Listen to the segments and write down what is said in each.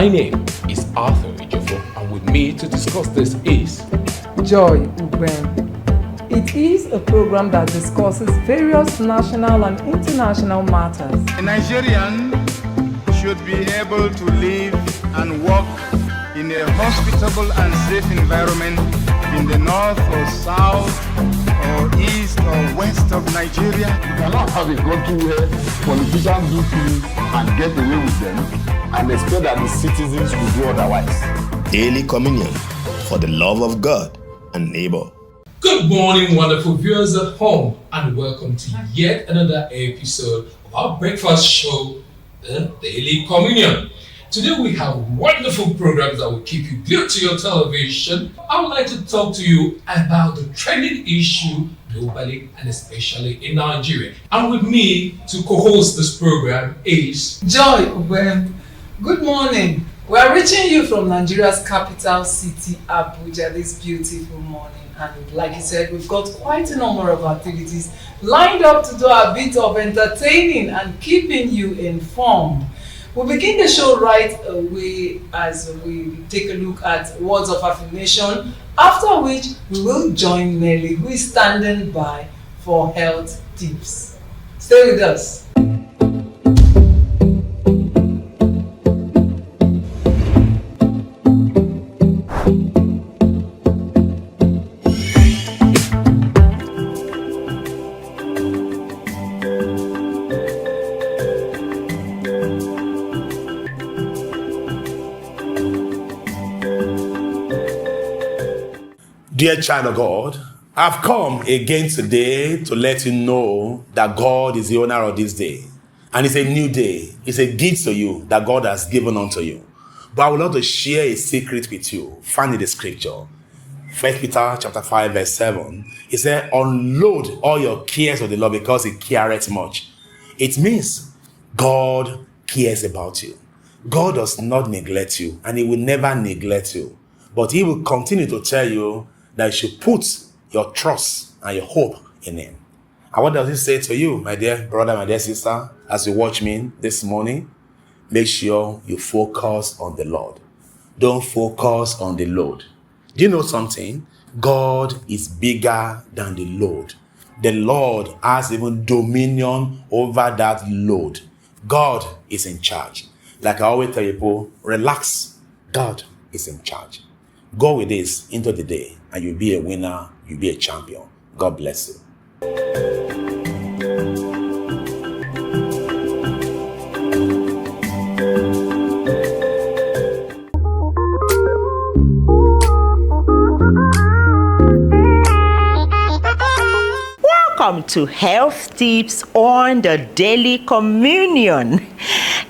My name is Arthur Ejiofor, and with me to discuss this is Joy Ugben. It is a program that discusses various national and international matters. A Nigerian should be able to live and work in a hospitable and safe environment in the north or south or east or west of Nigeria. You cannot have a country where politicians do things and get away with them and expect that the citizens will do otherwise. Daily Communion for the love of God and neighbor. Good morning, wonderful viewers at home, and welcome to yet another episode of our breakfast show, The Daily Communion. Today we have wonderful programs that will keep you glued to your television. I would like to talk to you about the trending issue globally and especially in Nigeria. And with me to co-host this program is Joy Ugben. Good morning. We are reaching you from Nigeria's capital city, Abuja, this beautiful morning. And like you said, we've got quite a number of activities lined up to do a bit of entertaining and keeping you informed. We'll begin the show right away as we take a look at words of affirmation, after which we will join Nelly, who is standing by for health tips. Stay with us. Dear child of God, I've come again today to let you know that God is the owner of this day. And it's a new day. It's a gift to you that God has given unto you. But I would love to share a secret with you. Find in the scripture. 1 Peter chapter 5 verse 7. It said, unload all your cares of the Lord because he careth much. It means God cares about you. God does not neglect you, and he will never neglect you. But he will continue to tell you that you should put your trust and your hope in him. And what does he say to you, my dear brother, my dear sister, as you watch me this morning? Make sure you focus on the Lord. Don't focus on the load. Do you know something? God is bigger than the load. The Lord has even dominion over that load. God is in charge. Like I always tell people, relax. God is in charge. Go with this into the day, and you'll be a winner, you'll be a champion. God bless you. Welcome to Health Tips on the Daily Communion.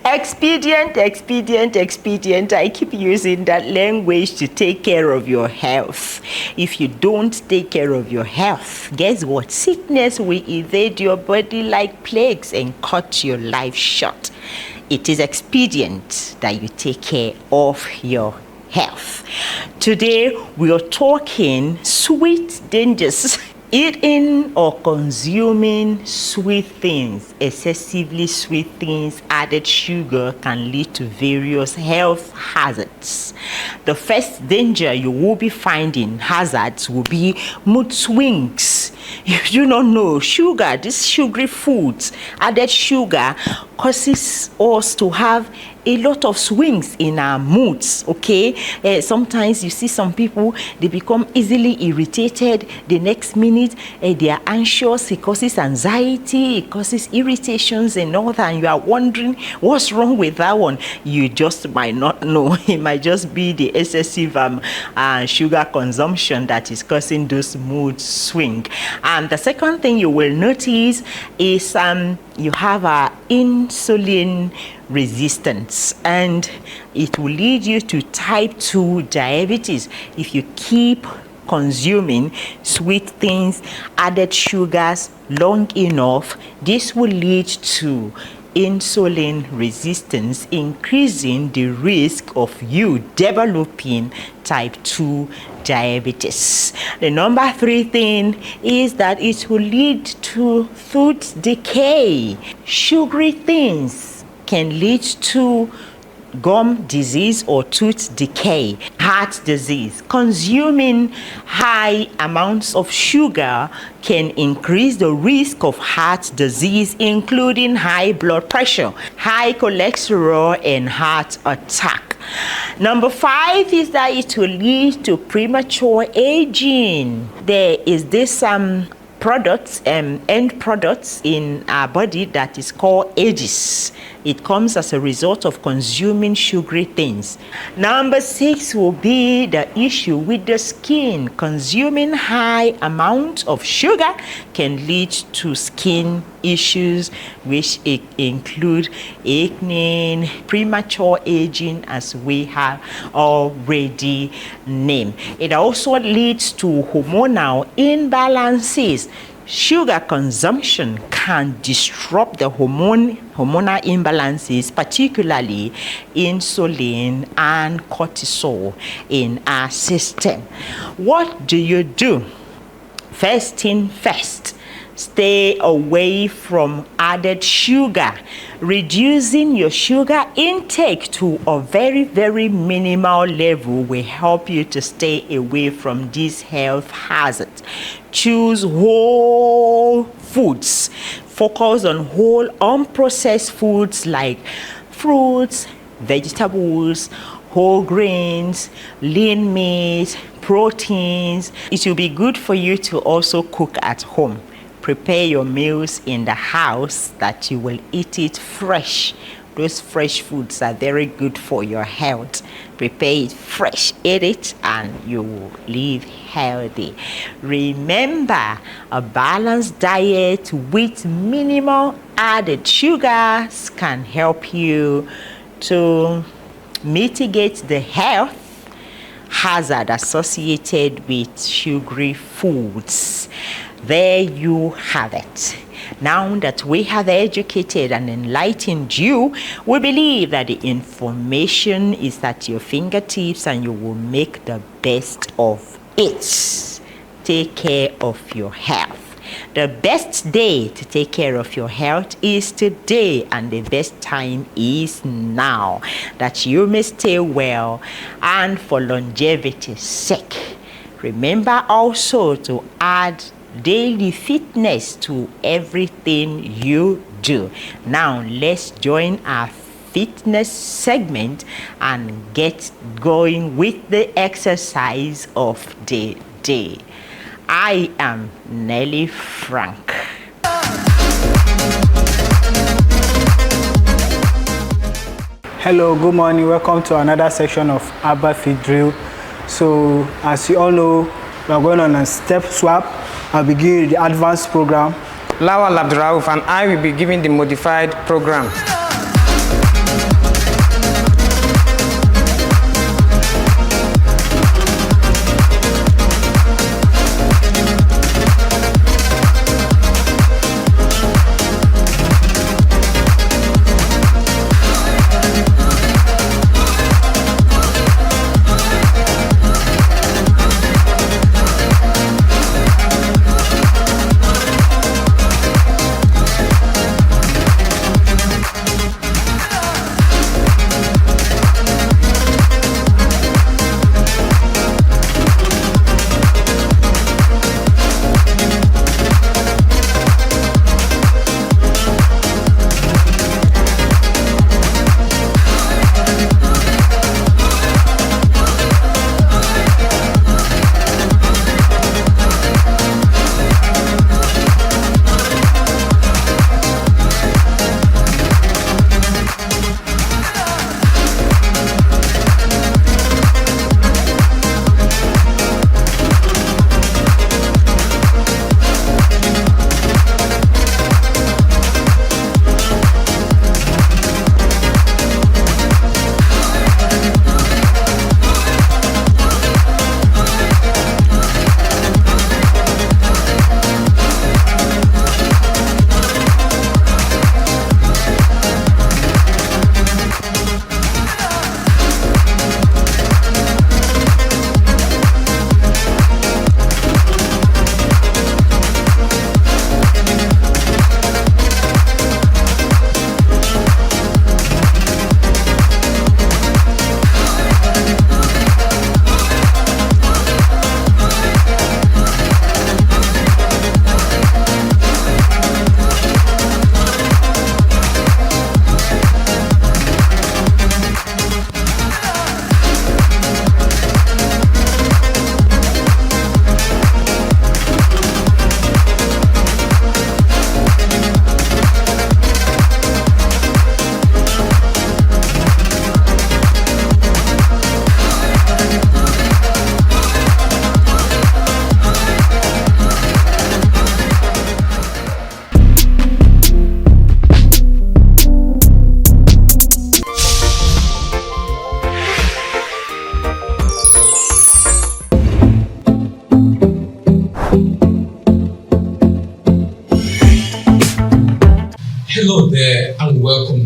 Expedient. I keep using that language to take care of your health. If you don't take care of your health, guess what? Sickness will invade your body like plagues and cut your life short. It is expedient that you take care of your health. Today, we are talking sweet dangers. Eating or consuming sweet things, excessively sweet things, added sugar can lead to various health hazards. The first danger you will be finding hazards will be mood swings. If you don't know, sugar, this sugary foods, added sugar causes us to have a lot of swings in our moods, okay? Sometimes you see some people, they become easily irritated. The next minute, they are anxious. It causes anxiety. It causes irritations and all that. And you are wondering, what's wrong with that one? You just might not know. It might just be the excessive sugar consumption that is causing those mood swing. And the second thing you will notice is you have insulin resistance, and it will lead you to type 2 diabetes if you keep consuming sweet things, added sugars long enough. This will lead to insulin resistance, increasing the risk of you developing type 2 diabetes. The number 3 thing is that it will lead to tooth decay. Sugary things can lead to gum disease or tooth decay, heart disease. Consuming high amounts of sugar can increase the risk of heart disease, including high blood pressure, high cholesterol, and heart attack. Number 5 is that it will lead to premature aging. There is this end products in our body that is called ages. It comes as a result of consuming sugary things. Number 6 will be the issue with the skin. Consuming high amounts of sugar can lead to skin issues, which include acne, premature aging, as we have already named. It also leads to hormonal imbalances. Sugar consumption can disrupt the hormonal imbalances, particularly insulin and cortisol in our system. What do you do? First thing first, stay away from added sugar. Reducing your sugar intake to a very, very minimal level will help you to stay away from these health hazards. Choose whole foods. Focus on whole, unprocessed foods like fruits, vegetables, whole grains, lean meat, proteins. It will be good for you to also cook at home. Prepare your meals in the house that you will eat it fresh. Those fresh foods are very good for your health. Prepare it fresh, eat it, and you will live healthy. Remember, a balanced diet with minimal added sugars can help you to mitigate the health hazard associated with sugary foods. There you have it. Now that we have educated and enlightened you, we believe that the information is at your fingertips and you will make the best of it. Take care of your health. The best day to take care of your health is today, and the best time is now, that you may stay well and for longevity's sake. Remember also to add daily fitness to everything you do. Now let's join our fitness segment and get going with the exercise of the day. I am Nelly Frank. Hello, good morning. Welcome to another section of Abba Fit Drill. So, as you all know, we are going on a step swap. I'll be giving you the advanced program. Lawal Abdurrauf and I will be giving the modified program.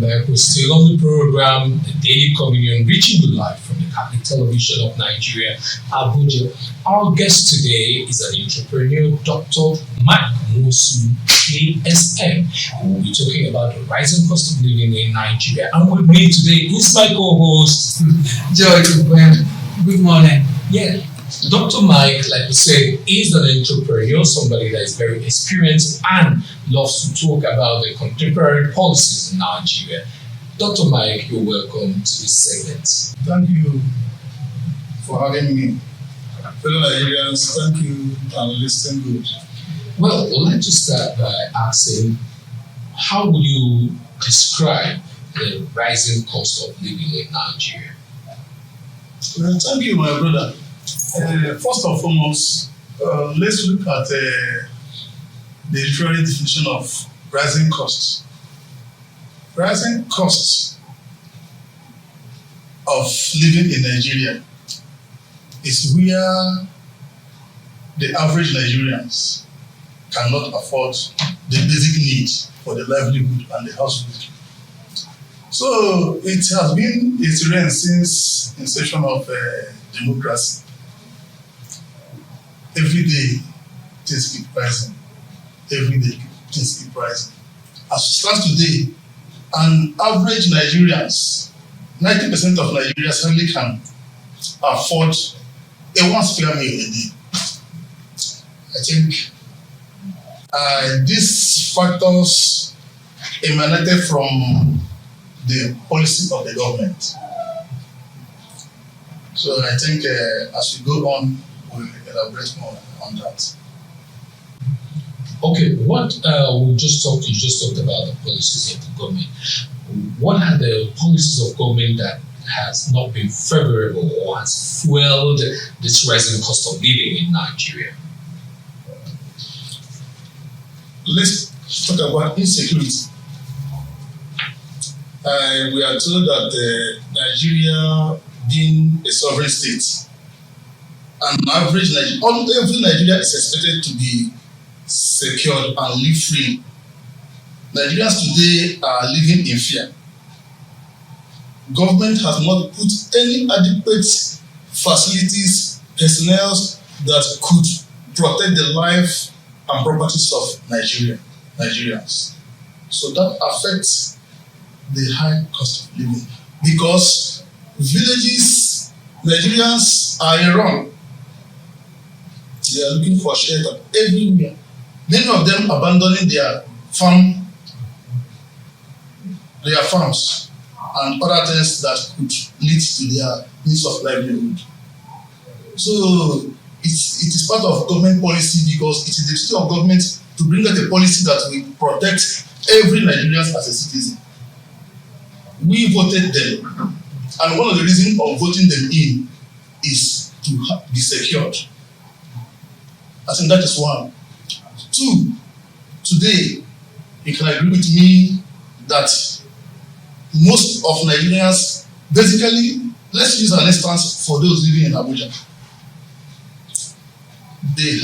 We're still on the program, the Daily Communion, reaching you live from the Catholic Television of Nigeria, Abuja. Our guest today is an entrepreneur, Dr. Mike Nwosu, ASM, who will be talking about the rising cost of living in Nigeria. And with me today is my co-host, Joy. Good morning. Yeah. Dr. Mike, like we said, is an entrepreneur, somebody that is very experienced and loves to talk about the contemporary policies in Nigeria. Dr. Mike, you're welcome to this segment. Thank you for having me. Fellow Nigerians, thank you and listen good. Well, I'd like to start by asking, how would you describe the rising cost of living in Nigeria? Well, thank you, my brother. First and foremost, let's look at the literary definition of rising costs. Rising costs of living in Nigeria is where the average Nigerians cannot afford the basic needs for the livelihood and the household. So it has been its reign since inception of democracy. Every day, things keep rising. Every day, things keep rising. As it stands today, an average Nigerians, 90% of Nigerians hardly can afford a 1 square meal a day. I think these factors emanated from the policy of the government. So I think as we go on, we'll elaborate more on that. Okay, you just talked about the policies of the government. What are the policies of government that has not been favorable or has fueled this rising cost of living in Nigeria? Let's talk about insecurity. We are told that Nigeria being a sovereign state, an average every Nigeria is expected to be secured and live free. Nigerians today are living in fear. Government has not put any adequate facilities, personnel that could protect the life and properties of Nigerians. So that affects the high cost of living because villages, Nigerians are in run. They are looking for shelter everywhere. Many of them abandoning their farms and other things that could lead to their means of livelihood. So it is part of government policy because it is the duty of government to bring out a policy that will protect every Nigerian as a citizen. We voted them, and one of the reasons of voting them in is to be secured. I think that is one. 2, today, you can agree with me that most of Nigerians, basically, let's use an instance for those living in Abuja. We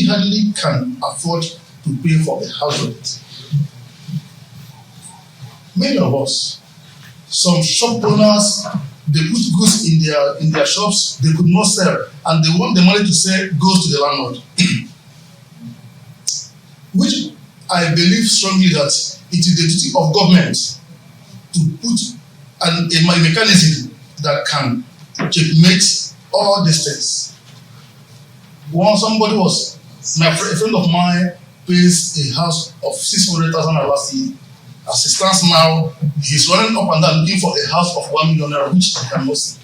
hardly can afford to pay for the house rent. Many of us, some shop owners, they put goods in their shops they could not sell, and they want the money to sell goes to the landlord. Which I believe strongly that it is the duty of government to put a mechanism that can checkmate all these things. A friend of mine pays a house of 600,000 last year. As it stands now, he's running up and down looking for a house of 1 million naira, which he cannot see.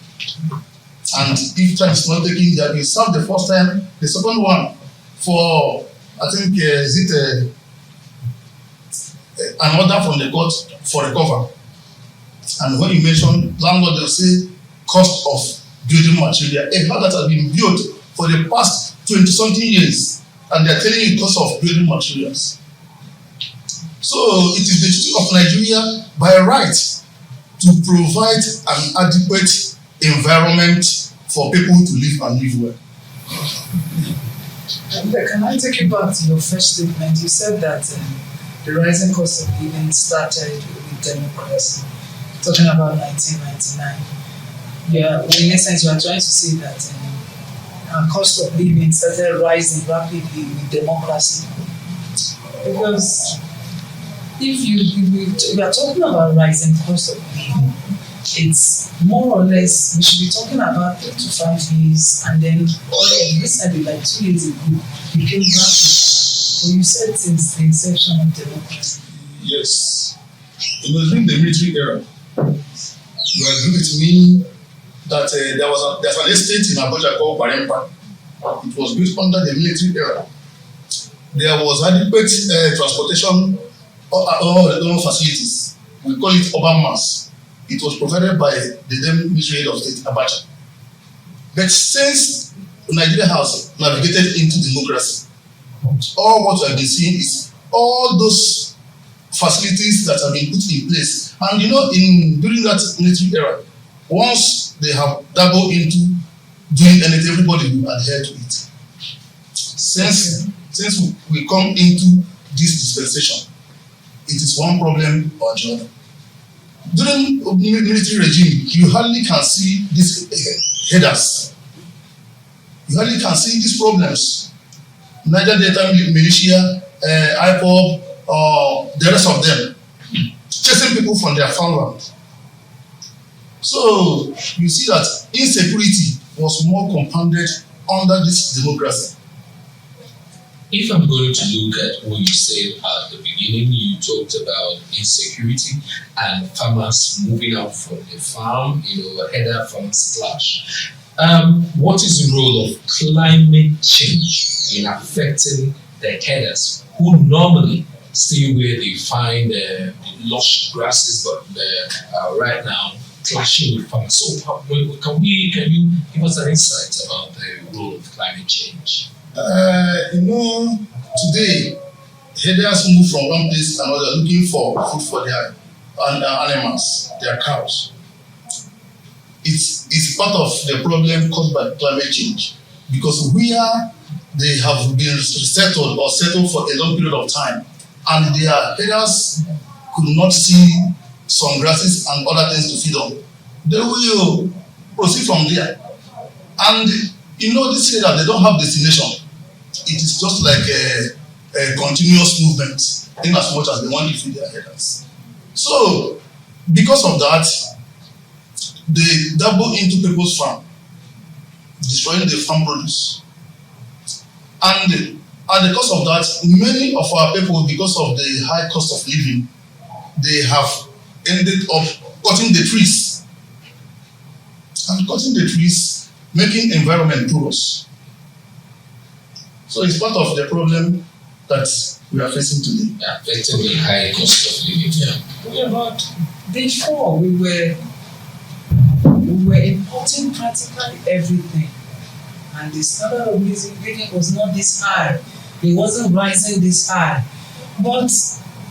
And if time is not taken, they have been served the first time, the second one for, I think, an order from the court for recover. And when you mention landlord, they'll say cost of building material. A house that has been built for the past 20-something years, and they're telling you cost of building materials. So it is the duty of Nigeria by right to provide an adequate environment for people to live and live well. Can I take you back to your first statement? You said that the rising cost of living started with democracy. Talking about 1999. Yeah, in essence, you are trying to say that our cost of living started rising rapidly with democracy. Because if we are talking about rising cost of living, it's more or less, we should be talking about 3 to 5 years, and then recently, like 2 years ago, became rapid. But you said since the inception of democracy. Yes. During the military era, you agree with me that there's an estate in Abuja called Parempa. It was built under the military era. There was adequate transportation or facilities. We call it urban mass. It was provided by the then military head of state, Abacha. But since Nigeria has navigated into democracy, all what we have been seeing is all those facilities that have been put in place. And during that military era, once they have dabbled into doing anything, everybody will adhere to it. Since we come into this dispensation, it is one problem or the other. During military regime, you hardly can see these headers. You hardly can see these problems. Niger Delta militia, IPOB, the rest of them, chasing people from their farmland. So you see that insecurity was more compounded under this democracy. If I'm going to look at what you said at the beginning, you talked about insecurity and farmers moving out from the farm, header from splash. What is the role of climate change in affecting the headers who normally stay where they find the lush grasses, but right now clashing with farmers? So can you give us an insight about the role of climate change? Today, headers move from one place to another looking for food for their animals, their cows. It's part of the problem caused by climate change, because where they have been settled or settled for a long period of time, and their headers could not see some grasses and other things to feed on, they will proceed from there. And this header, they don't have destination. It is just like a continuous movement, in as much as they want to feed their headers. So, because of that, they dabble into people's farm, destroying the farm produce. And at the cost of that, many of our people, because of the high cost of living, they have ended up cutting the trees. And cutting the trees, making environment porous. So it's part of the problem that we are facing today. Affecting the high cost of living. Yeah, but before we were importing practically everything, and the standard of living was not this high. It wasn't rising this high. But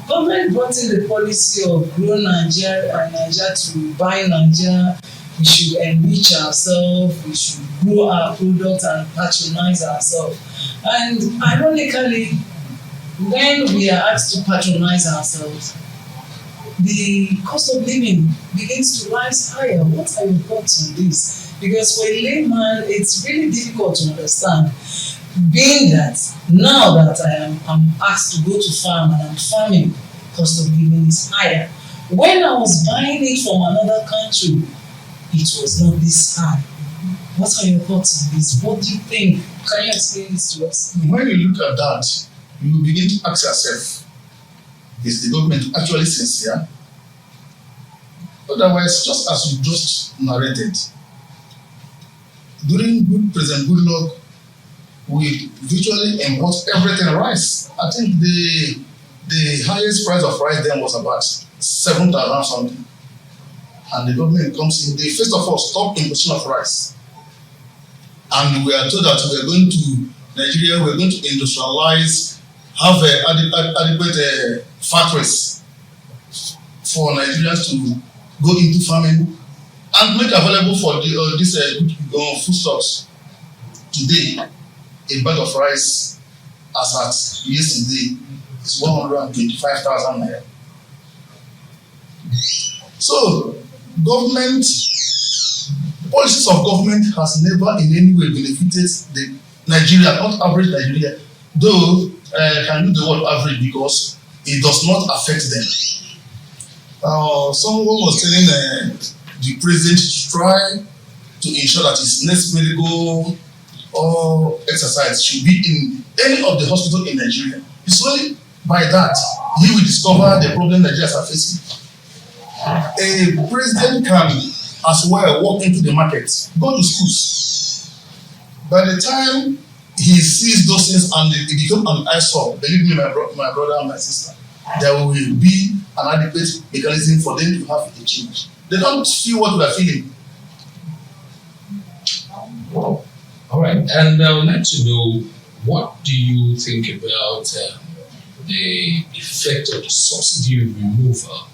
government brought in the policy of grow Nigeria and Nigeria to buy Nigeria. We should enrich ourselves, we should grow our products and patronize ourselves. And ironically, when we are asked to patronize ourselves, the cost of living begins to rise higher. What are your thoughts on this? Because for a layman, it's really difficult to understand. Being that now that I'm asked to go to farm and I'm farming, cost of living is higher. When I was buying it from another country, it was not this high. What are your thoughts on this? What do you think? Can you explain this to us? When you look at that, you begin to ask yourself, is the government actually sincere? Otherwise, just as you just narrated, during President Goodluck, we virtually import everything rice. I think the highest price of rice then was about 7,000 something. And the government comes in, they first of all stop importation of rice. And we are told that we are going to Nigeria, we are going to industrialize, have adequate factories for Nigerians to go into farming and make available for these foodstuffs. Today, a bag of rice as at yesterday is 125,000 naira. So, government, policies of government has never in any way benefited the Nigeria, not average Nigeria, though I can use the word average because it does not affect them. Someone was telling the president to try to ensure that his next medical or exercise should be in any of the hospitals in Nigeria. It's only by that he will discover the problem Nigerians are facing. A president can as well walk into the market, go to schools. By the time he sees those things and it becomes an eyesore, believe me, my brother and my sister, there will be an adequate mechanism for them to have a change. They don't feel what we are feeling. All right, and I would like to know, what do you think about the effect of the subsidy removal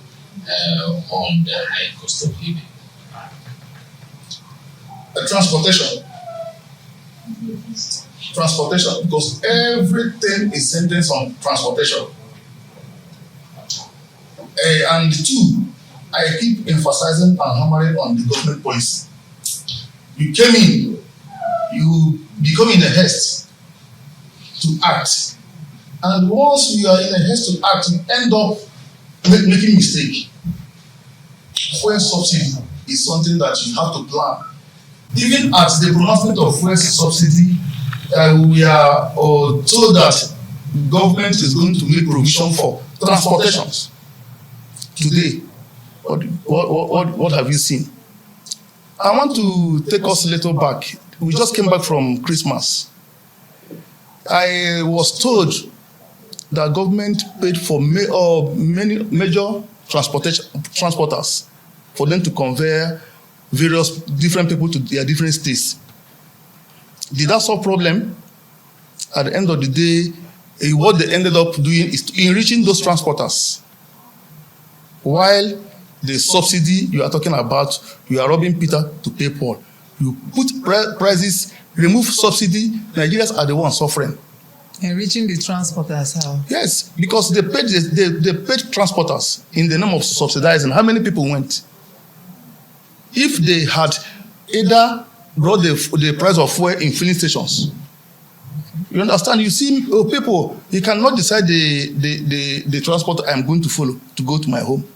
on the high cost of living? Transportation, because everything is centered on transportation. And two, I keep emphasizing and hammering on the government policy. You came in, you become in a haste to act, and once you are in a haste to act, you end up making mistake. Fuel subsidy is something that you have to plan. Even at the pronouncement of fuel subsidy, we are told that government is going to make provision for transportations. Today, what have you seen? I want to take us a little back. We just came back from Christmas. I was told that government paid for many major transporters for them to convey various different people to their different states. Did that solve problem? At the end of the day, what they ended up doing is enriching those transporters. While the subsidy you are talking about, you are robbing Peter to pay Paul. You put prices, remove subsidy, Nigerians are the ones suffering. Enriching the transporters, how? Yes, because they paid transporters in the name of subsidizing. How many people went? If they had either brought the price of fuel in filling stations, you understand? You see, people, you cannot decide the transport I'm going to follow to go to my home.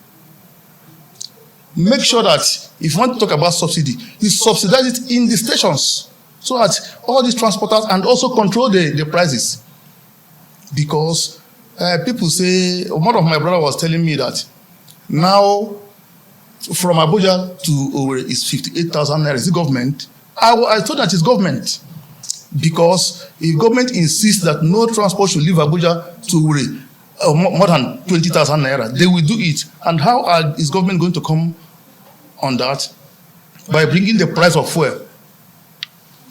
Make sure that if you want to talk about subsidy, you subsidize it in the stations so that all these transporters and also control the prices. Because people say, one of my brother was telling me that now from Abuja to Owerri is 58,000 naira. Is it government? I thought that is government. Because if government insists that no transport should leave Abuja to Owerri more than 20,000 naira, they will do it. And how is government going to come on that? By bringing the price of fuel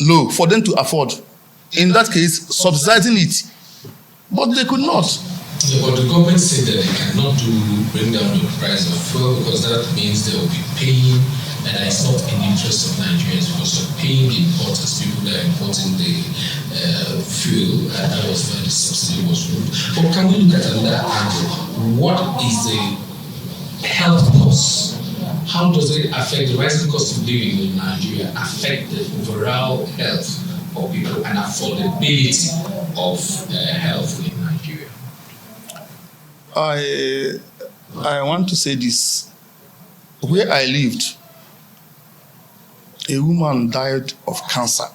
low for them to afford. In that case, subsidizing it. But they could not. Yeah, but the government said that they cannot bring down the price of fuel because that means they will be paying, and it's not in the interest of Nigerians because of paying the importers, people that are importing the fuel, and that was why the subsidy was removed. But can we look at another angle? What is the health costs? How does it affect the rising cost of living in Nigeria, affect the overall health of people and affordability of health in Nigeria? I want to say this. Where I lived, a woman died of cancer.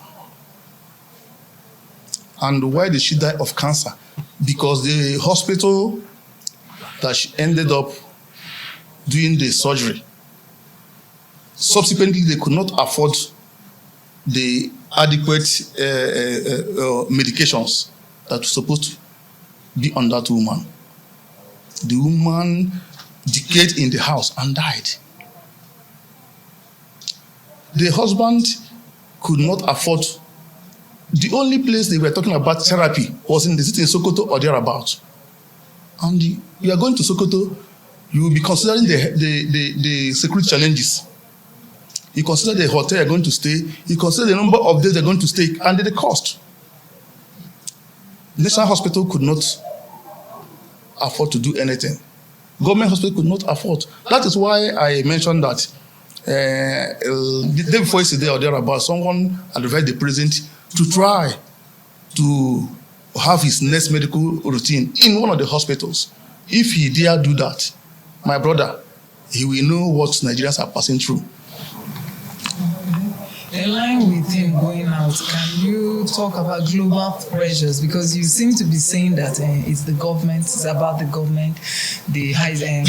And why did she die of cancer? Because the hospital that she ended up doing the surgery, subsequently they could not afford the adequate medications that were supposed to be on that woman. The woman decayed in the house and died. The husband could not afford. The only place they were talking about therapy was in the city in Sokoto or thereabout. And you are going to Sokoto, you will be considering the security challenges. You consider the hotel you're going to stay, you consider the number of days they're going to stay, and the cost. National Hospital could not afford to do anything. government hospital could not afford. That is why I mentioned that the day before yesterday or thereabout, someone advised the president to try to have his next medical routine in one of the hospitals. If he dare do that, my brother, he will know what Nigerians are passing through. In line with him going out, can you talk about global pressures? Because you seem to be saying that it's the government, it's about the government. The rising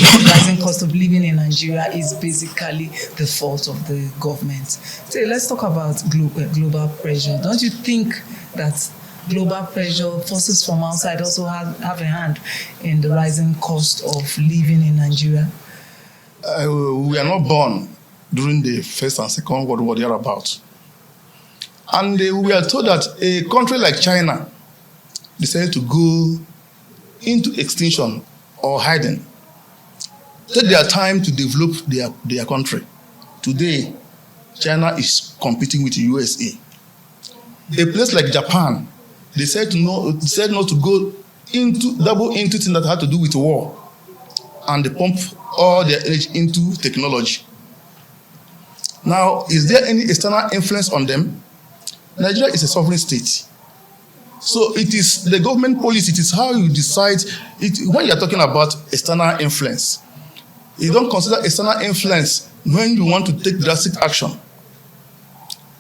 cost of living in Nigeria is basically the fault of the government. So let's talk about global pressure. Don't you think that global pressure, forces from outside also have a hand in the rising cost of living in Nigeria? We are not born during the First and Second World War thereabout. And we are told that a country like China decided to go into extinction or hiding. Take their time to develop their country. Today, China is competing with the USA. A place like Japan, they said not to go double into things that had to do with war, and they pump all their energy into technology. Now, is there any external influence on them? Nigeria is a sovereign state. So it is the government policy, it is how you decide it. When you are talking about external influence, you don't consider external influence when you want to take drastic action.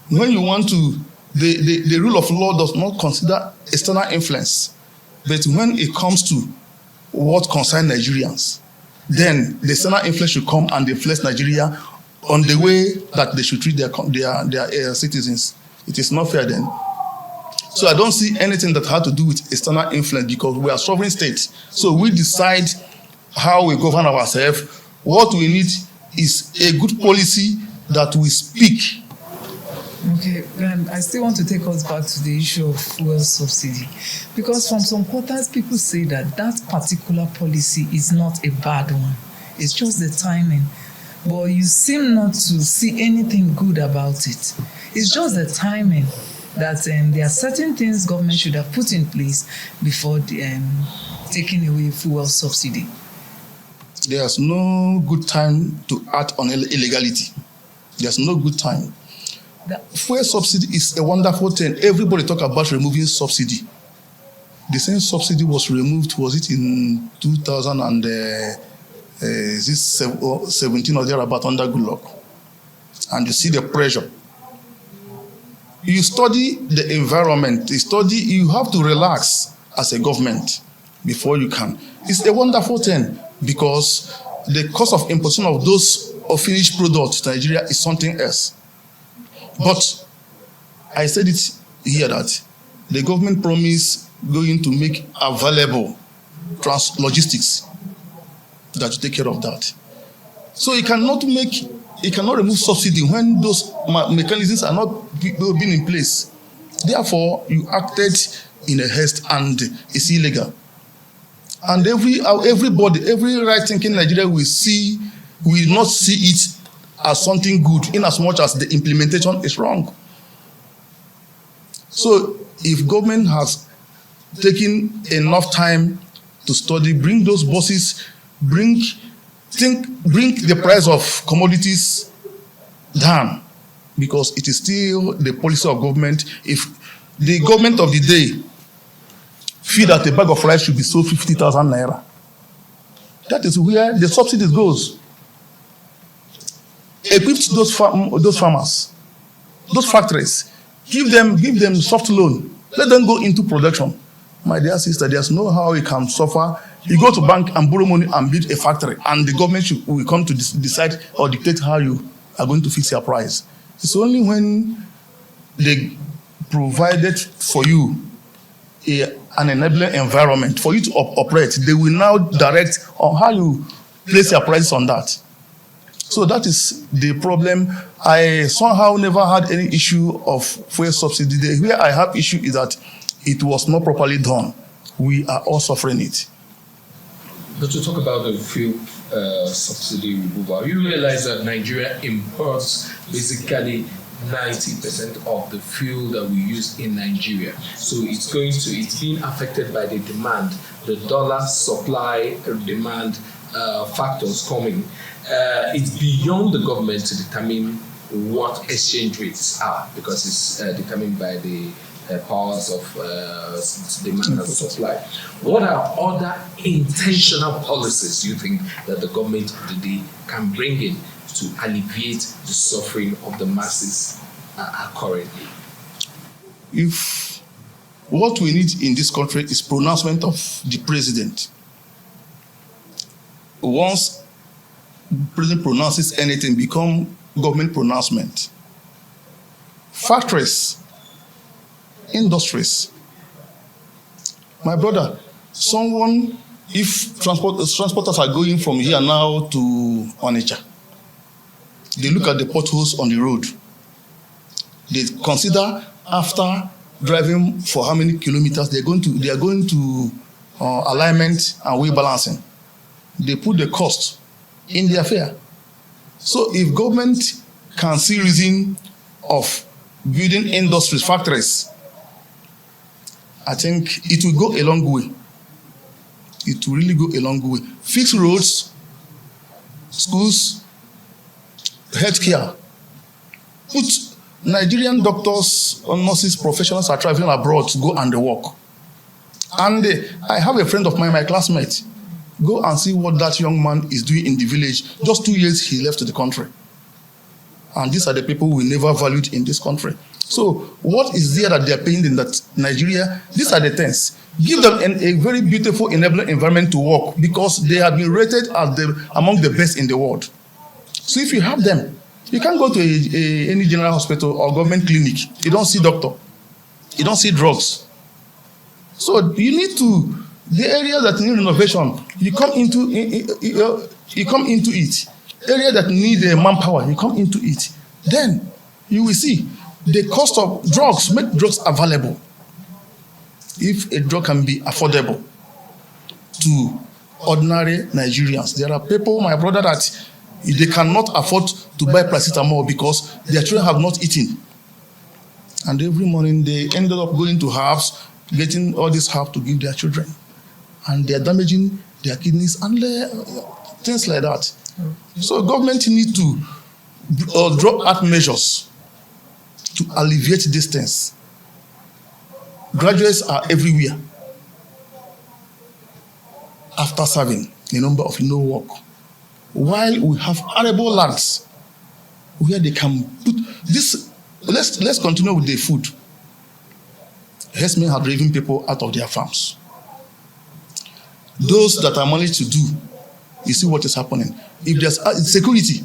When you want to, the rule of law does not consider external influence. But when it comes to what concerns Nigerians, then the external influence should come and influence Nigeria on the way that they should treat their citizens. It is not fair then. So I don't see anything that has to do with external influence, because we are sovereign states. So we decide how we govern ourselves. What we need is a good policy that we speak. Okay, I still want to take us back to the issue of fuel subsidy, because from some quarters people say that particular policy is not a bad one. It's just the timing. But you seem not to see anything good about it. It's just the timing that there are certain things government should have put in place before taking away fuel subsidy. There's no good time to act on illegality. There's no good time. Fuel subsidy is a wonderful thing. Everybody talk about removing subsidy. The same subsidy was removed, was it in 2017 or thereabout under Goodluck? And you see the pressure. You study the environment. You have to relax as a government before you can. It's a wonderful thing, because the cost of importation of those finished products to Nigeria is something else. But I said it here that the government promised going to make available logistics that to take care of that. So you cannot remove subsidy when those mechanisms are not being in place. Therefore, you acted in a haste and it's illegal. And everybody, every right-thinking Nigerian will not see it as something good, in as much as the implementation is wrong. So if government has taken enough time to study, bring those bosses, bring the price of commodities down, because it is still the policy of government. If the government of the day feel that a bag of rice should be sold 50,000 naira, that is where the subsidies goes. Equip those farmers, those factories, give them soft loan, let them go into production. My dear sister, there's no how you can suffer. You go to bank and borrow money and build a factory, and the government will come to decide or dictate how you are going to fix your price. It's only when they provided for you an enabling environment for you to operate, they will now direct on how you place your prices on that. So that is the problem. I somehow never had any issue of fuel subsidy. Where I have issue is that it was not properly done. We are all suffering it. But to talk about the fuel subsidy removal, you realize that Nigeria imports basically 90% of the fuel that we use in Nigeria. So it's being affected by the demand, the dollar supply demand factors coming. It's beyond the government to determine what exchange rates are, because it's determined by the powers of demand and supply. What are other intentional policies you think that the government of the day can bring in to alleviate the suffering of the masses currently? If what we need in this country is pronouncement of the president. Once the president pronounces anything, become government pronouncement. Factories, industries. My brother, if transporters are going from here now to Onitsha, they look at the potholes on the road. They consider after driving for how many kilometers they are going to alignment and weight balancing. They put the cost in their fare. So if government can see reason of building industries, factories, I think it will go a long way. It will really go a long way. Fix roads, schools, healthcare. Put Nigerian doctors or nurses, professionals are traveling abroad to go and work. And I have a friend of mine, my classmate. Go and see what that young man is doing in the village. Just 2 years he left the country. And these are the people we never valued in this country. So what is there that they are paying in that Nigeria? These are the things. Give them a very beautiful enabling environment to work, because they have been rated as among the best in the world. So if you have them, you can't go to any general hospital or government clinic. You don't see doctor. You don't see drugs. So you need to, the areas that need renovation, you come into it. Area that need manpower, you come into it. Then you will see the cost of drugs. Make drugs available. If a drug can be affordable to ordinary Nigerians, there are people, my brother, that they cannot afford to buy paracetamol because their children have not eaten. And every morning they ended up going to herbs, getting all these herbs to give their children. And they are damaging their kidneys and things like that. So government need to draw out measures to alleviate these things. Graduates are everywhere after serving a number of no work. While we have arable lands where they can put this, let's continue with the food. Herdsmen have driven people out of their farms. Those that are managed to do, you see what is happening. If there's security,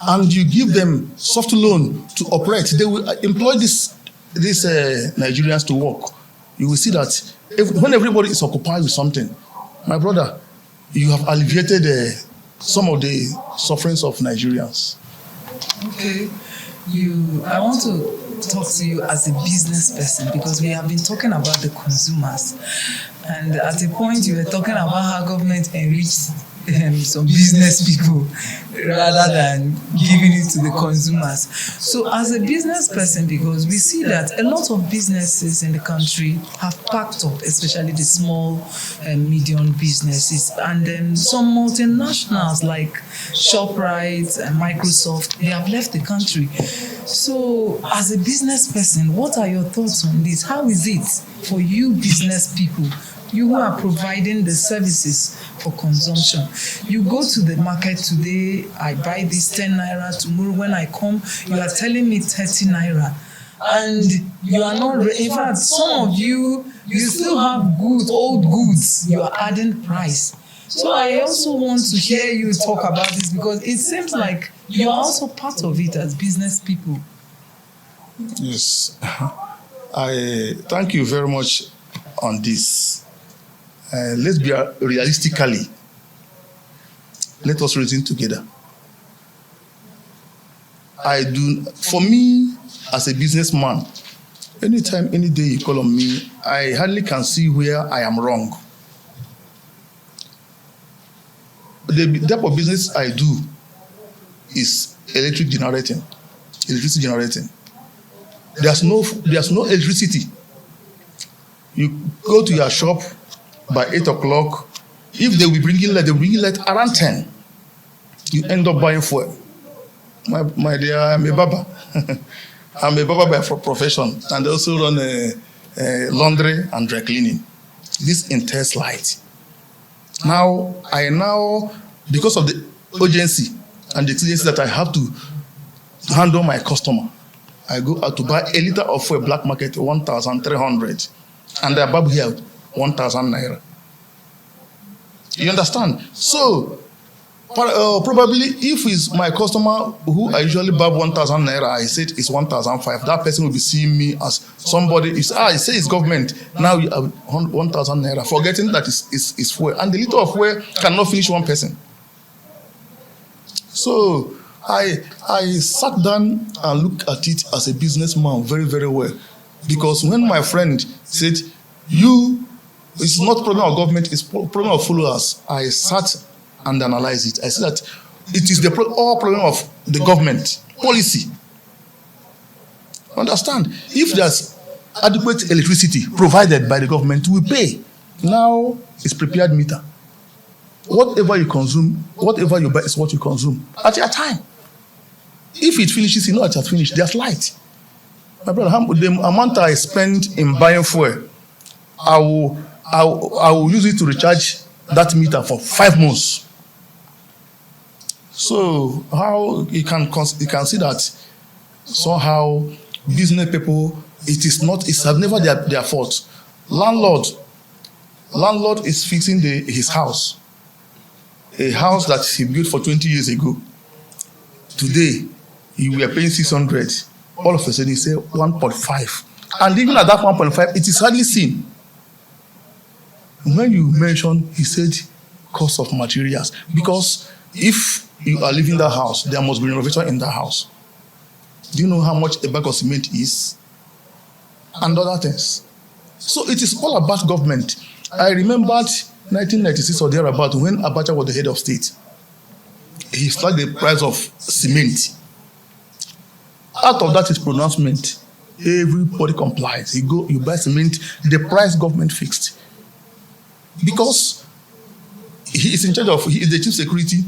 and you give them soft loan to operate, they will employ these Nigerians to work. You will see that when everybody is occupied with something, my brother, you have alleviated some of the sufferings of Nigerians. Okay, I want to talk to you as a business person, because we have been talking about the consumers, and at a point you were talking about how government enriched some business people rather than giving it to the consumers. So as a business person, because we see that a lot of businesses in the country have packed up, especially the small and medium businesses, and then some multinationals like ShopRite and Microsoft, they have left the country. So as a business person, what are your thoughts on this? How is it for you business people, you who are providing the services for consumption? You go to the market today, I buy this 10 naira, tomorrow when I come, you are telling me 30 naira. And you are not, in fact, some of you still have goods, old goods, you are adding price. So I also want to hear you talk about this, because it seems like you are also part of it as business people. Yes, I thank you very much on this. Let's be realistically. Let us reason together. For me, as a businessman, anytime, any day you call on me, I hardly can see where I am wrong. The type of business I do is electricity generating. There's no electricity. You go to your shop by 8 o'clock, If they will be bringing light, they will bring light around 10. You end up buying fuel. My dear, I'm a barber. I'm a barber by profession, and I also run a laundry and dry cleaning. This entails light. Now, because of the urgency and the exigency that I have to handle my customer, I go out to buy a liter of fuel black market 1,300, and the bulb here 1,000 naira. You understand? So probably if it's my customer who I usually buy 1,000 naira, I said it's 1,500. That person will be seeing me as somebody. I say it's government. Now you have 1,000 naira, forgetting that it's fuel, and the liter of fuel cannot finish one person. So I sat down and looked at it as a businessman very, very well, because when my friend said, it's not problem of government, it's problem of followers, I sat and analyzed it. I said that it is all problem of the government policy. Understand? If there's adequate electricity provided by the government, we pay. Now it's prepared meter. Whatever you consume, whatever you buy is what you consume at your time. If it finishes, you know it has finished. There's light. My brother, the amount I spend in buying fuel, I will use it to recharge that meter for 5 months. So how you can see that somehow business people, it's never their fault. Landlord is fixing his house, a house that he built for 20 years ago. Today, you were paying 600. All of a sudden, he said 1.5. And even at that 1.5, it is hardly seen. When you mention, he said, cost of materials. Because if you are leaving that house, there must be renovation in that house. Do you know how much a bag of cement is? And other things. So it is all about government. I remembered 1996 or thereabout when Abacha was the head of state. He flagged the price of cement. Out of that his pronouncement, everybody complies. You buy cement, the price government fixed. Because he is in charge of, he is the chief security,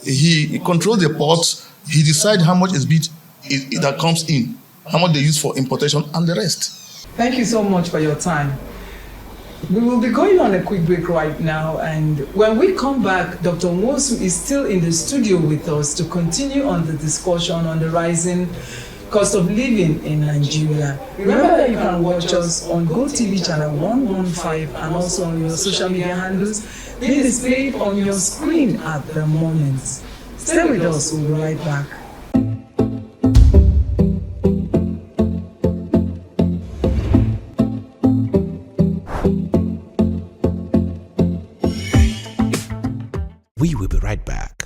he controls the ports, he decides how much is bid that comes in, how much they use for importation, and the rest. Thank you so much for your time. We will be going on a quick break right now, and when we come back, Dr. Nwosu is still in the studio with us to continue on the discussion on the rising cost of living in Nigeria. Remember that you can watch us on GoTV channel 115 and also on your social media handles being displayed on your screen at the moment. Stay with us, we'll be right back. We will be right back.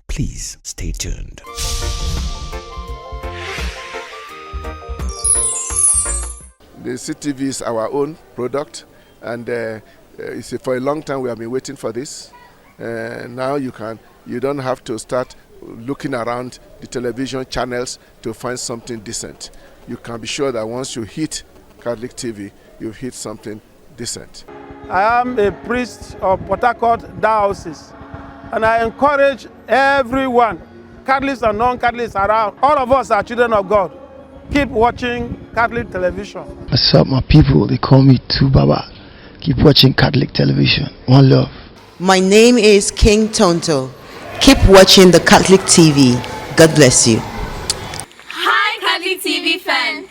Please stay tuned. The CTV is our own product, and for a long time we have been waiting for this. Now you don't have to start looking around the television channels to find something decent. You can be sure that once you hit Catholic TV, you've hit something decent. I am a priest of Port Harcourt Diocese, and I encourage everyone, Catholics and non-Catholics around, all of us are children of God. Keep watching Catholic television. What's up, my people? They call me Tubaba. Keep watching Catholic television. One love. My name is King Tonto. Keep watching the Catholic TV. God bless you. Hi, Catholic TV fan.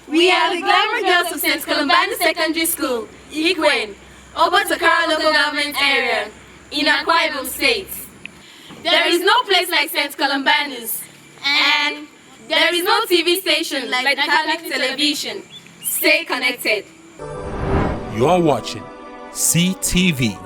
We are the Glamour Girls of St. Columbani Secondary School, Ikwen, Obatakara local government area, in Akwa Ibom State. There is no place like St. Columbani's, and there is no TV station like the Catholic television. Stay connected. You are watching CTV.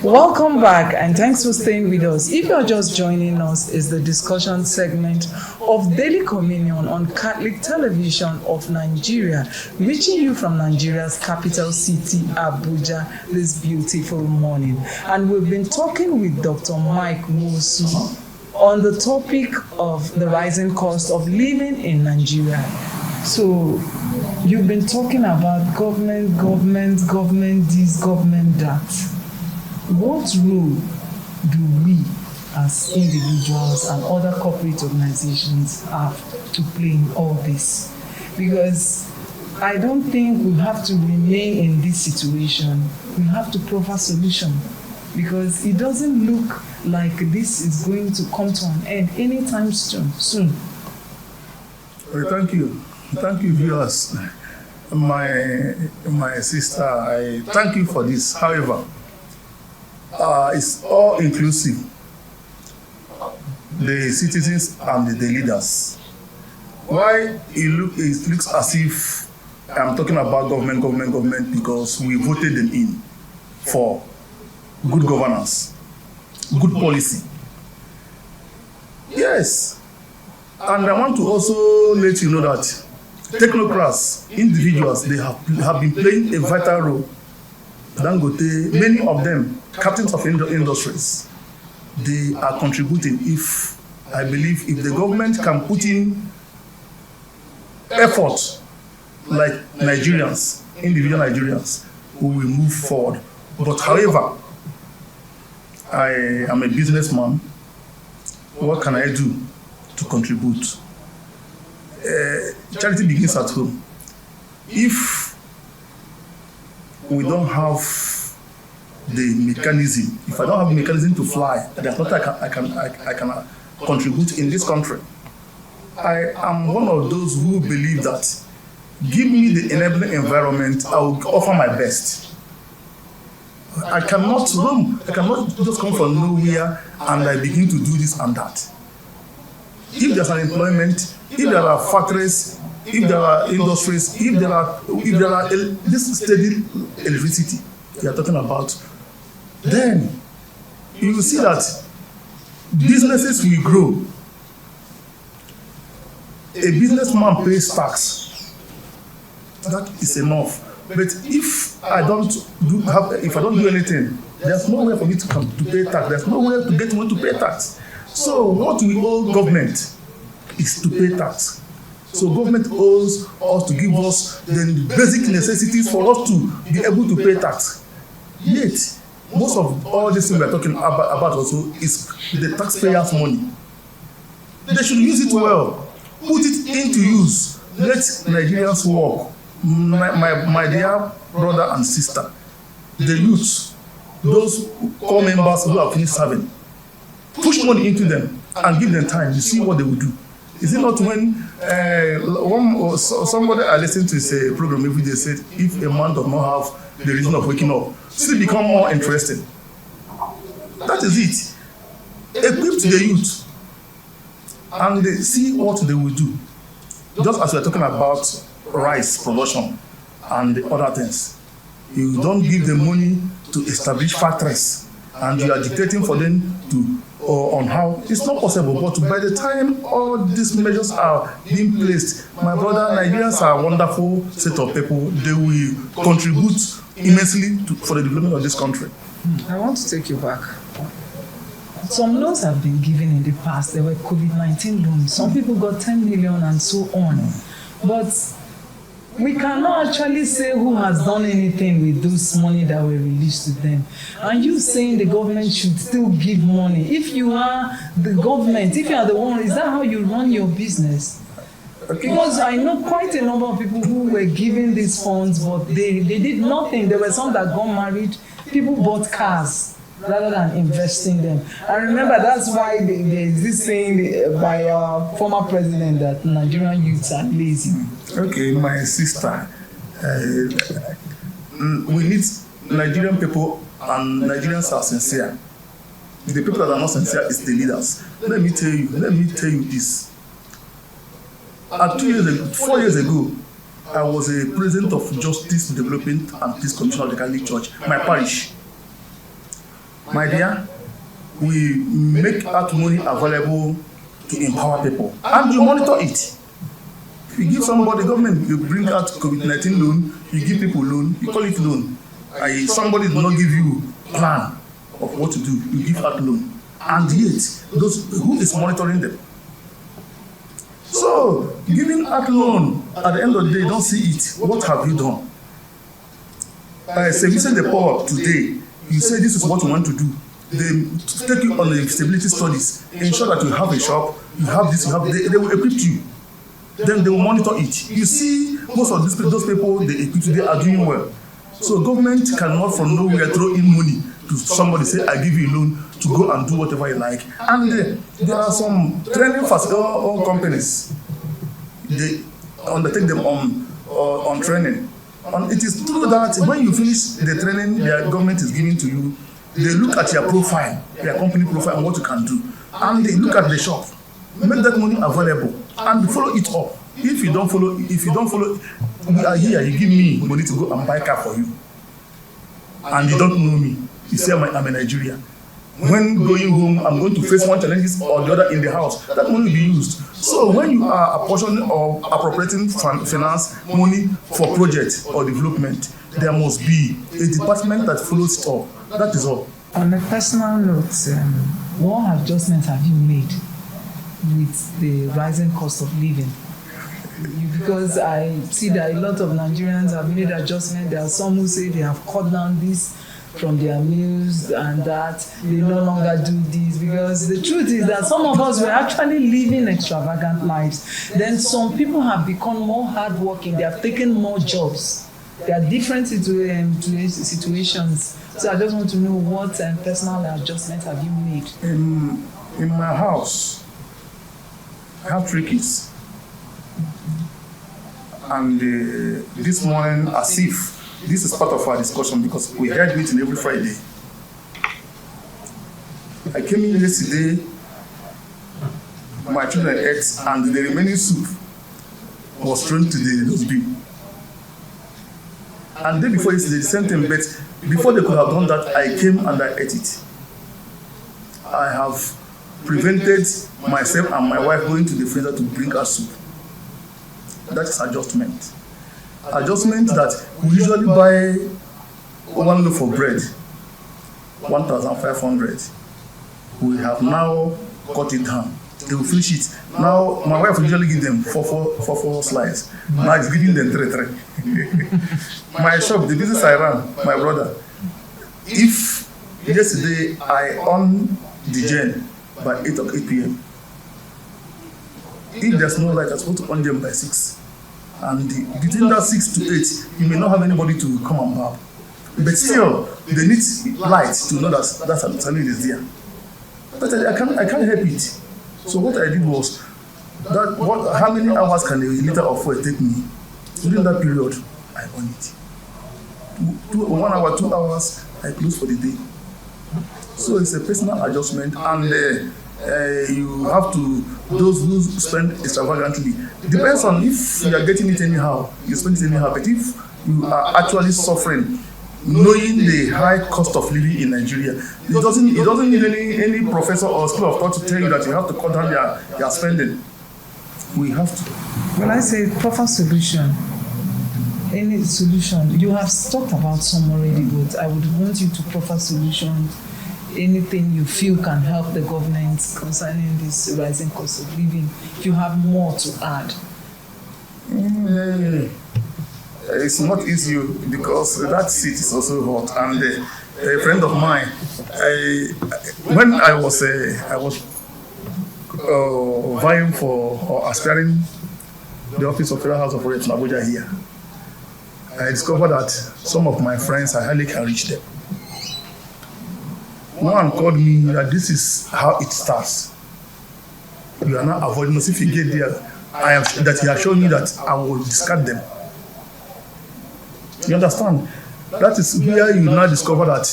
Welcome back, and thanks for staying with us. If you're just joining us, is the discussion segment of Daily Communion on Catholic Television of Nigeria, reaching you from Nigeria's capital city, Abuja, this beautiful morning. And we've been talking with Dr. Mike Nwosu, on the topic of the rising cost of living in Nigeria. So you've been talking about government this, government that. What role do we as individuals and other corporate organizations have to play in all this? Because I don't think we have to remain in this situation. We have to provide solution, because it doesn't look like this is going to come to an end anytime soon. Well, thank you, viewers. My sister, I thank you for this. However, it's all inclusive. The citizens and the leaders. Why it looks as if I'm talking about government, because we voted them in for good governance, good policy. Yes. And I want to also let you know that technocrats, individuals, they have been playing a vital role. Dangote, many of them, captains of industries, they are contributing. I believe if the government can put in effort like Nigerians, individual Nigerians, who will move forward. But however, I am a businessman. What can I do to contribute? Charity begins at home. If we don't have the mechanism, if I don't have the mechanism to fly, there's nothing I can contribute in this country. I am one of those who believe that give me the enabling environment, I will offer my best. I cannot just come from nowhere and I begin to do this and that. If there's unemployment, if there are factories, if there are industries, if there are this steady electricity we are talking about, then you will see that businesses will grow. A businessman pays tax. That is enough. But if I don't do anything, there's no way for me to pay tax. There's no way to get money to pay tax. So what we owe government is to pay tax. So government owes us to give us the basic necessities for us to be able to pay tax. Yet, most of all this thing we are talking about also is the taxpayers' money. They should use it well. Put it into use. Let Nigerians work. My dear brother and sister, the youth, those core members who have finished serving, push money into them and give them time to see what they will do. Is it not when somebody I listened to a program every day said, if a man does not have the reason of waking up, still become more interesting. That is it. Equip the youth and they see what they will do. Just as we are talking about rice production and the other things, you don't give them money to establish factories and you are dictating for them to on how it's not possible. But by the time all these measures are being placed, my brother, Nigerians are a wonderful set of people. They will contribute immensely for the development of this country. I want to take you back. Some loans have been given in the past. There were COVID-19 loans. Some people got 10 million and so on. But we cannot actually say who has done anything with those money that were released to them. And you saying the government should still give money. If you are the government, if you are the one, is that how you run your business? Because I know quite a number of people who were given these funds, but they did nothing. There were some that got married. People bought cars rather than investing them. I remember that's why there is this saying by our former president that Nigerian youths are lazy. Okay, my sister, we need Nigerian people, and Nigerians are sincere. The people that are not sincere is the leaders. Let me tell you this. 4 years ago, I was a president of Justice Development and Peace Commission of the Catholic Church, my parish. My dear, we make out money available to empower people, and you monitor it. If you give somebody, government, you bring out COVID-19 loan, you give people loan, you call it loan. Somebody does not give you plan of what to do, you give out loan. and yet, who is monitoring them? So, giving out loan, at the end of the day, you don't see it. What have you done? Servicing the poor today, you say this is what you want to do. They take you on the stability studies, ensure that you have a shop, you have this, you have that. They will equip you. Then they will monitor it. You see, most of those people they equip today are doing well. So government cannot from nowhere throw in money to somebody, say, I give you a loan to go and do whatever you like. And there are some training companies. They undertake them on training. And it is true that when you finish the training the government is giving to you, they look at your profile, your company profile, and what you can do. And they look at the shop, make that money available, and follow it up. If you don't follow, we are here, you give me money to go and buy car for you. And you don't know me. You say I'm a Nigerian. When going home, I'm going to face one challenge or the other in the house. That money will be used. So when you are apportioning or appropriating finance money for project or development, there must be a department that follows it up. That is all. On a personal note, what adjustments have you made with the rising cost of living? Because I see that a lot of Nigerians have made adjustments. There are some who say they have cut down this from their meals and that they no longer do this, because the truth is that some of us were actually living extravagant lives. Then some people have become more hardworking. They have taken more jobs. There are different situations. So I just want to know what personal adjustments have you made? In my house, I have 3 kids. And this morning, as if this is part of our discussion, because we had meeting every Friday. I came in yesterday, my children ate, and the remaining soup was thrown to the dustbin. And the day before yesterday, the same thing, but before they could have done that, I came and I ate it. I have prevented myself and my wife going to the freezer to bring us soup. That is adjustment. Adjustment that we usually buy 1 loaf of bread, 1,500. We have now cut it down. They will finish it. Now, my wife will usually give them four slices. Now it's giving them 3. My shop, the business I run, my brother, if yesterday I on the gen by 8 p.m. If there's no light, I'm supposed to on them by 6. And between that 6 to 8, you may not have anybody to come and barb. But still, they need light to know that something is there. But I can't help it. So what I did was, how many hours can a liter of fuel take me? During that period, I on it. 1 hour, 2 hours, I close for the day. So it's a personal adjustment, and you have to, those who spend extravagantly, depends on if you are getting it anyhow, you spend it anyhow. But if you are actually suffering, knowing the high cost of living in Nigeria, it doesn't need any professor or school of thought to tell you that you have to cut down your spending. We have to. When I say proper solution, any solution, you have talked about some already, but I would want you to proffer solutions. Anything you feel can help the government concerning this rising cost of living, if you have more to add. It's not easy because that seat is also hot, and a friend of mine, when I was vying for or aspiring the office of Federal House of Reps in Abuja here, I discovered that some of my friends, I hardly can reach them. One called me that this is how it starts. You are not avoiding us. If you get there, that he has shown me that I will discard them. You understand? That is where you now discover that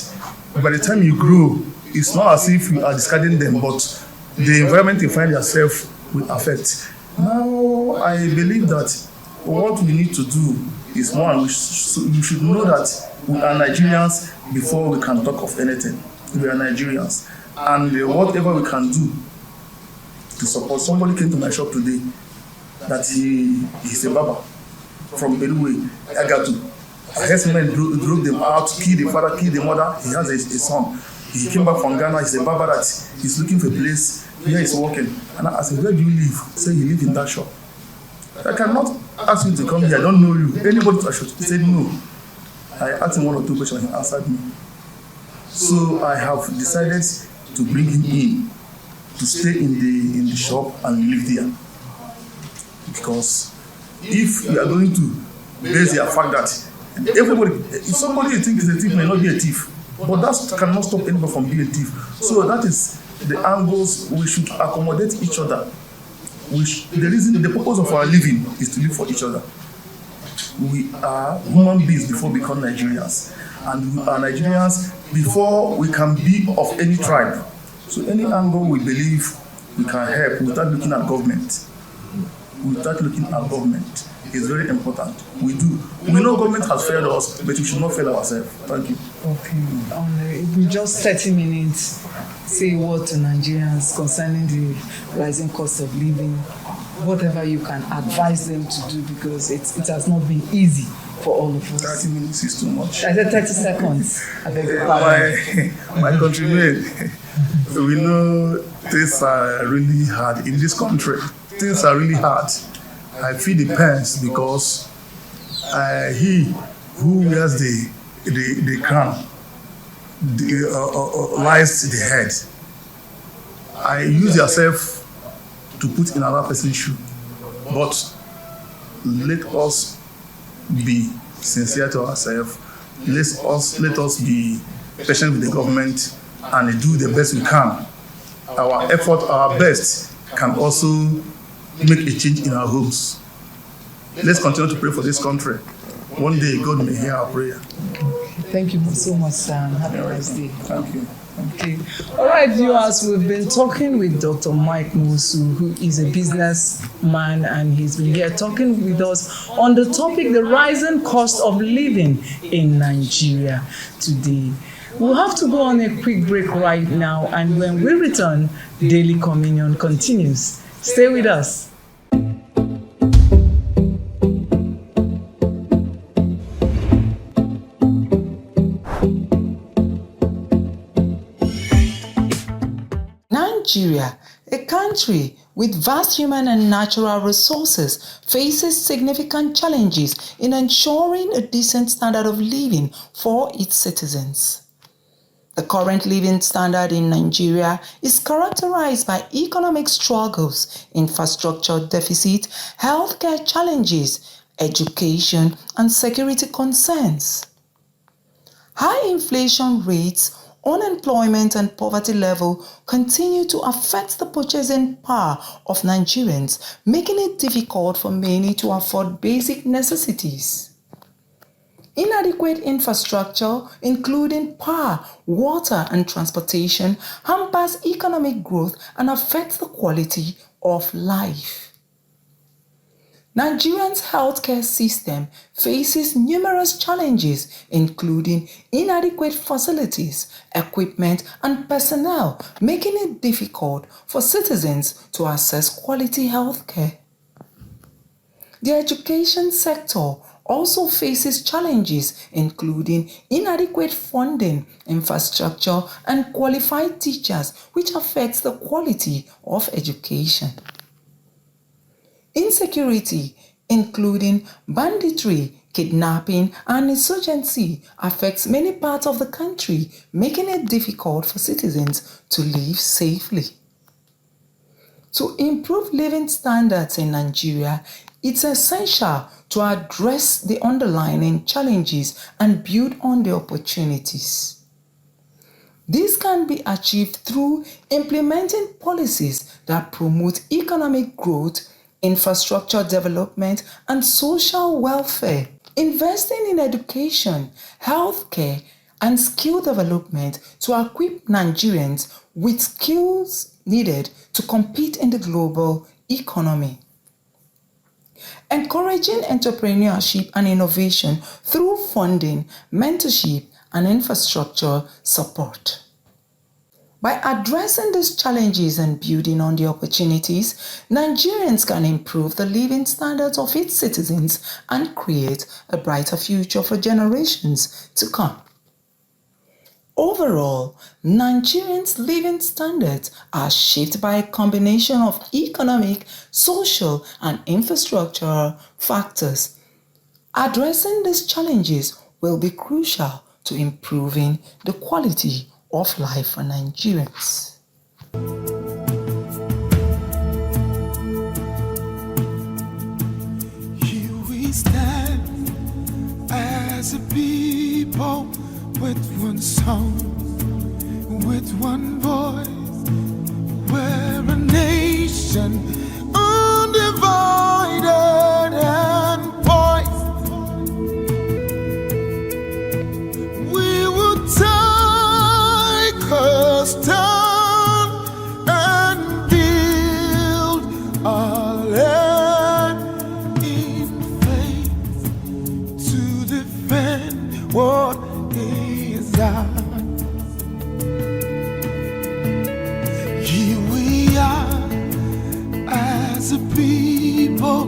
by the time you grow, it's not as if you are discarding them, but the environment you find yourself will affect. Now, I believe that what we need to do is one, we should know that we are Nigerians before we can talk of anything. We are Nigerians, and whatever we can do to support. Somebody came to my shop today that he's a barber from Beluwe, Agatu. Herdsmen drove them out, killed the father, killed the mother. He has a son. He came back from Ghana. He's a barber that he's looking for a place where he's working. And I said, where do you live? He said, he lives in that shop. I cannot ask you to come here. I don't know you. Anybody I should. He said, no. I asked him 1 or 2 questions and he answered me. So I have decided to bring him in to stay in the shop and live there. Because if we are going to base the fact that everybody, if somebody you think is a thief may not be a thief, but that cannot stop anybody from being a thief. So that is the angles we should accommodate each other. The purpose of our living is to live for each other. We are human beings before we become Nigerians, and we are Nigerians before we can be of any tribe. So any angle we believe we can help without looking at government. Without looking at government is very important. We do. We know government has failed us, but we should not fail ourselves. Thank you. Okay. In just 30 minutes, say what to Nigerians concerning the rising cost of living, whatever you can advise them to do, because it has not been easy for all of us. 30 minutes is too much. I said 30 seconds. I beg your pardon. My countrymen, we know things are really hard in this country. Things are really hard. I feel the pains because he who wears the crown lies the head. I use yourself to put in another person's shoe, but let us be sincere to ourselves. Let us be patient with the government and do the best we can. Our effort, our best, can also make a change in our homes. Let's continue to pray for this country. One day God may hear our prayer. Thank you so much, Sam. Have a nice day. Thank you. Okay. All right, viewers, we've been talking with Dr. Mike Nwosu, who is a businessman, and he's been here talking with us on the topic, the rising cost of living in Nigeria today. We'll have to go on a quick break right now, and when we return, Daily Communion continues. Stay with us. Nigeria, a country with vast human and natural resources, faces significant challenges in ensuring a decent standard of living for its citizens. The current living standard in Nigeria is characterized by economic struggles, infrastructure deficit, healthcare challenges, education, and security concerns. High inflation rates, unemployment and poverty level continue to affect the purchasing power of Nigerians, making it difficult for many to afford basic necessities. Inadequate infrastructure, including power, water, and transportation, hampers economic growth and affects the quality of life. Nigeria's healthcare system faces numerous challenges, including inadequate facilities, equipment, and personnel, making it difficult for citizens to access quality healthcare. The education sector also faces challenges, including inadequate funding, infrastructure, and qualified teachers, which affects the quality of education. Insecurity, including banditry, kidnapping, and insurgency, affects many parts of the country, making it difficult for citizens to live safely. To improve living standards in Nigeria, it's essential to address the underlying challenges and build on the opportunities. This can be achieved through implementing policies that promote economic growth, infrastructure development, and social welfare, investing in education, healthcare, and skill development to equip Nigerians with skills needed to compete in the global economy. Encouraging entrepreneurship and innovation through funding, mentorship, and infrastructure support. By addressing these challenges and building on the opportunities, Nigerians can improve the living standards of its citizens and create a brighter future for generations to come. Overall, Nigerians' living standards are shaped by a combination of economic, social, and infrastructural factors. Addressing these challenges will be crucial to improving the quality of life for Nigerians. Here we stand as a people with one song, with one voice. We're a nation undivided and poised. We will take a stand and build our land in faith to defend what is ours. Here we are as a people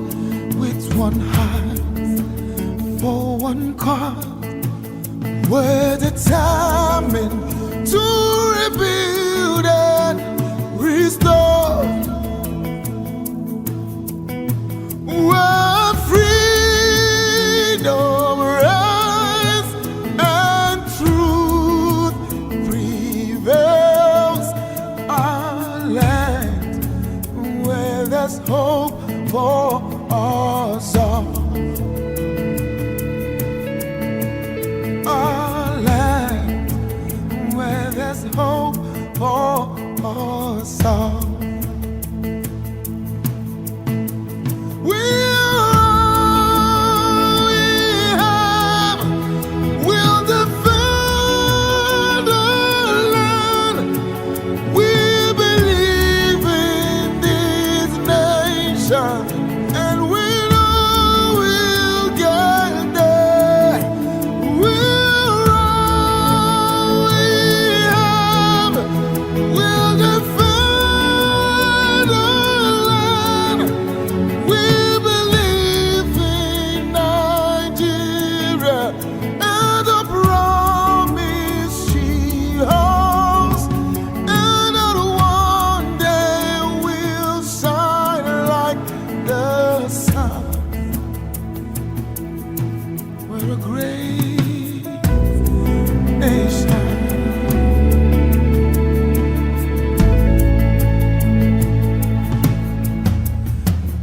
with one heart for one cause. We're determined to rebuild and restore. Where freedom reigns and truth prevails. Our land where there's hope for us all. Our land where there's hope for us all. We'll defend our land. We believe in this nation, and we know we'll get there. We'll defend our land. We believe in Nigeria and the promise she holds, and that one day we'll shine like the sun. We're a great nation.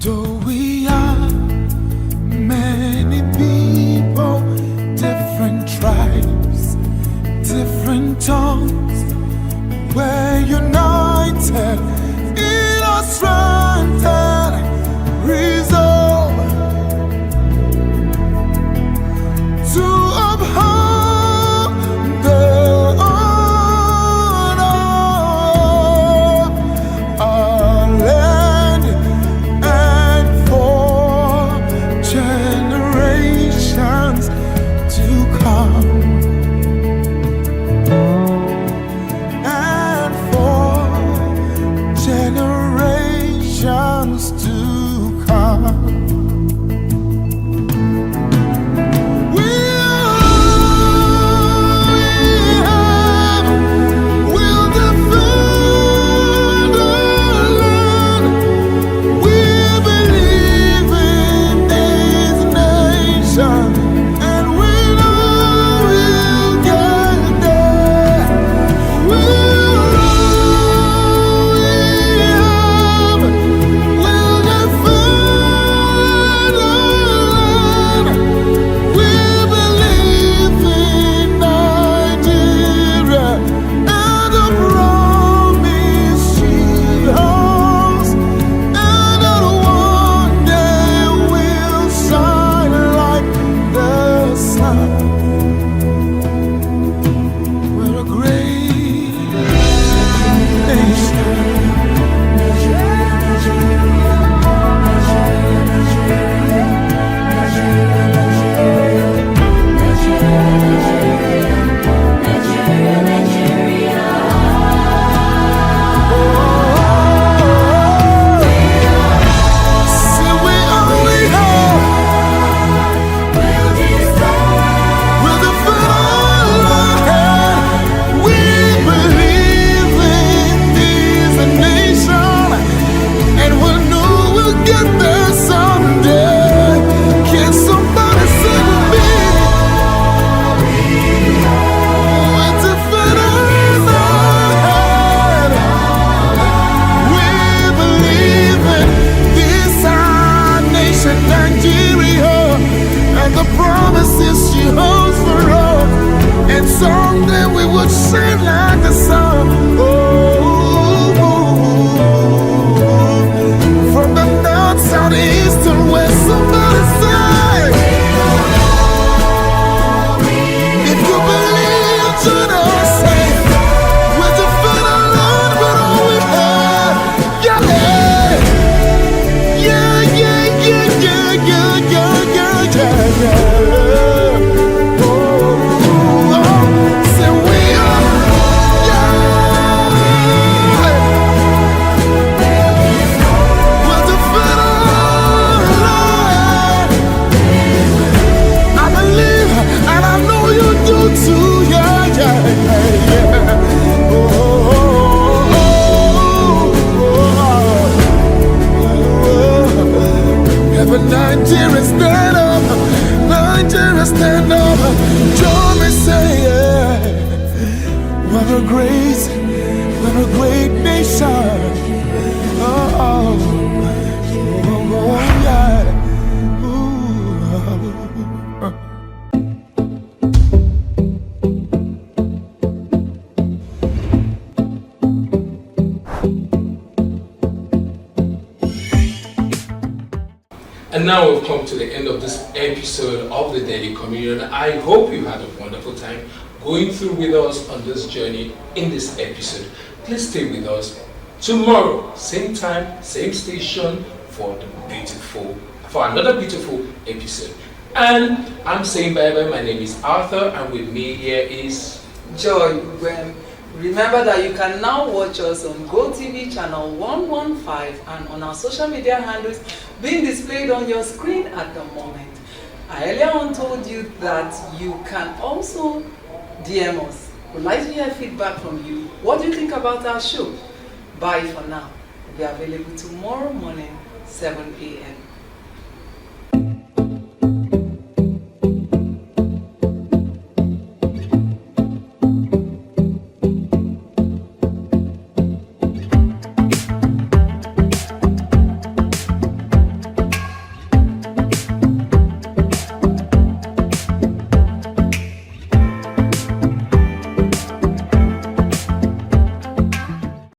Though we are many people, different tribes, different tongues, we're united in our strength and resolve to uphold the honor of our land and for generations to come, and for generations grace than a great nation. Oh, oh, oh, oh yeah. Ooh. And now we've come to the end of this episode of the Daily Communion. I hope you had a wonderful time going through with us on this journey in this episode. Please stay with us tomorrow, same time, same station for another beautiful episode. And I'm saying bye-bye. My name is Arthur, and with me here is Joy. Remember that you can now watch us on GoTV channel 115 and on our social media handles being displayed on your screen at the moment. I earlier on told you that you can also DM us. We'd like to hear feedback from you. What do you think about our show? Bye for now. We'll be available tomorrow morning, 7 a.m.